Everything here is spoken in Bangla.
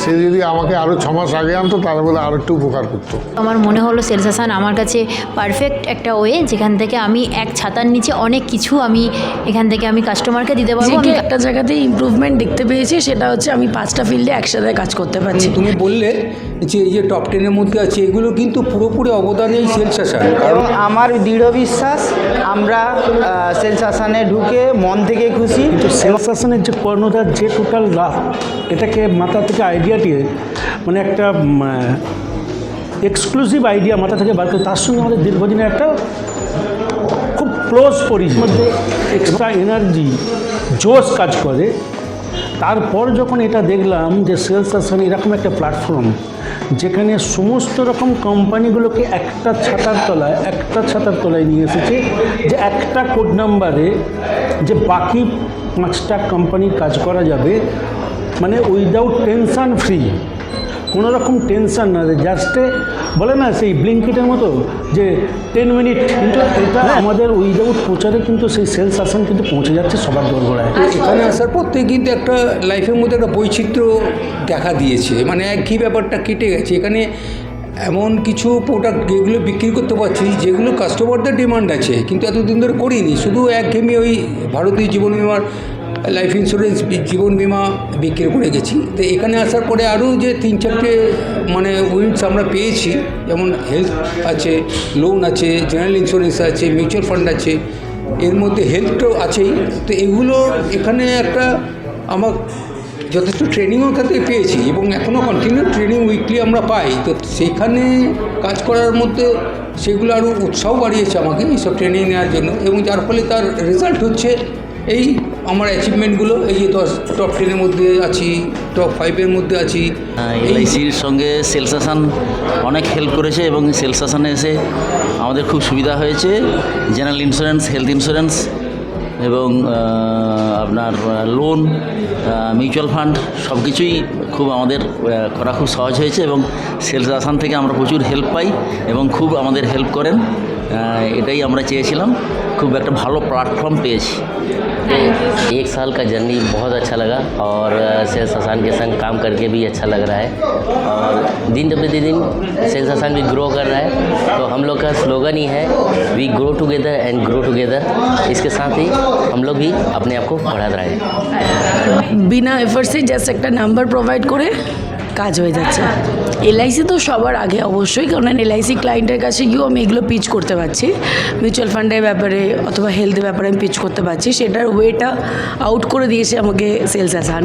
সে যদি আমাকে আরও 6 মাস আগে আনতো তাহলে বলে আরও একটু উপকার করতো। আমার মনে হলো সেলস হাসান আমার কাছে পারফেক্ট একটা ওয়ে, যেখান থেকে আমি এক ছাতার নিচে অনেক কিছু আমি এখান থেকে আমি কাস্টমারকে দিতে পারবো। আমি একটা জায়গাতেই ইমপ্রুভমেন্ট দেখতে পেয়েছি, সেটা হচ্ছে আমি 5টা ফিল্ডে একসাথে কাজ করতে পারছি। তুমি বললে যে এই যে টপ 10-এর মধ্যে আছে, এগুলো কিন্তু পুরোপুরি অবদান এই সেলস হাসান। এবং আমার দৃঢ় বিশ্বাস আমরা সেলস হাসানে ঢুকে মন থেকে খুশি। কিন্তু সেলস হাসানের যে কর্ণধার যে টোটাল লাভ, এটাকে মাথা থেকে আইডিয়াটিয়ে মানে একটা এক্সক্লুসিভ আইডিয়া মাথা থেকে বার করে তার সঙ্গে আমাদের দীর্ঘদিনের একটা খুব ক্লোজ পরিচয়, মধ্যে এক্সট্রা এনার্জি জোশ কাজ করে। তারপর যখন এটা দেখলাম যে সেলস হাসান এরকম একটা প্ল্যাটফর্ম যেখানে সমস্ত রকম কোম্পানিগুলোকে একটা ছাতার তলায় নিয়ে এসেছে, যে একটা কোড নাম্বারে যে বাকি 5টা কোম্পানির কাজ করা যাবে, মানে উইদাউট টেনশান ফ্রি, কোনো রকম টেনশান না, জাস্টে বলে না সেই ব্লিঙ্কিটের মতো যে 10 মিনিট। কিন্তু এটা আমাদের উইদাউট প্রচারে কিন্তু সেই সেলস হাসান কিন্তু পৌঁছে যাচ্ছে সবার দোরগোড়ায়। এখানে আসার পর থেকে কিন্তু একটা লাইফের মধ্যে একটা বৈচিত্র্য দেখা দিয়েছে, মানে একই ব্যাপারটা কেটে গেছে। এখানে এমন কিছু প্রোডাক্ট যেগুলো বিক্রি করতে পারছি যেগুলো কাস্টমারদের ডিমান্ড আছে, কিন্তু এতদিন ধরে করিনি। শুধু একঘেয়েমি ওই ভারতীয় জীবন বিমার লাইফ ইন্স্যুরেন্স জীবন বিমা বিক্রি করে গেছি। তো এখানে আসার পরে আরও যে 3-4টে মানে উইংস আমরা পেয়েছি, যেমন হেলথ আছে, লোন আছে, জেনারেল ইন্স্যুরেন্স আছে, মিউচুয়াল ফান্ড আছে, এর মধ্যে হেলথটাও আছেই। তো এগুলোর এখানে একটা আমার যথেষ্ট ট্রেনিংও এখান থেকে পেয়েছি এবং এখনও কন্টিনিউ ট্রেনিং উইকলি আমরা পাই। তো সেইখানে কাজ করার মধ্যে সেগুলো আরও উৎসাহ বাড়িয়েছে আমাকে এইসব ট্রেনিং নেওয়ার জন্য, এবং যার ফলে তার রেজাল্ট হচ্ছে এই আমার অ্যাচিভমেন্টগুলো। এই যে টপ 10-এর মধ্যে আছি, টপ 5-এর মধ্যে আছি। এলআইসির সঙ্গে সেলস হাসান অনেক হেল্প করেছে এবং সেলস হাসানে এসে আমাদের খুব সুবিধা হয়েছে। জেনারেল ইন্স্যুরেন্স, হেলথ ইন্স্যুরেন্স এবং আপনার লোন, মিউচুয়াল ফান্ড সব কিছুই খুব আমাদের করা খুব সহজ হয়েছে এবং সেলস হাসান থেকে আমরা প্রচুর হেল্প পাই এবং খুব আমাদের হেল্প করেন। এটাই আমরা চেয়েছিলাম, খুব একটা ভালো প্ল্যাटफॉर्म পেয়েছি। 1 साल का जर्नी बहुत अच्छा लगा और सेल्स हासन के संग काम करके भी अच्छा लग रहा है और दिन प्रतिदिन सेल्स हासन भी ग्रो कर रहा है। तो हम लोग का स्लोगन ही है we grow together and grow together. इसके साथ ही हम लोग भी अपने आप को बढ़ाते रहें। বিনা এফার্টসে জাস্ট একটা নাম্বার প্রোভাইড করে কাজ হয়ে যাচ্ছে। এলআইসি তো সবার আগে অবশ্যই, কারণ এলআইসি ক্লায়েন্টের কাছে গিয়েও আমি এগুলো পিচ করতে পারছি, মিউচুয়াল ফান্ডের ব্যাপারে অথবা হেলথের ব্যাপারে আমি পিচ করতে পারছি। সেটার ওয়েটা আউট করে দিয়েছে আমাকে সেলস হাসান।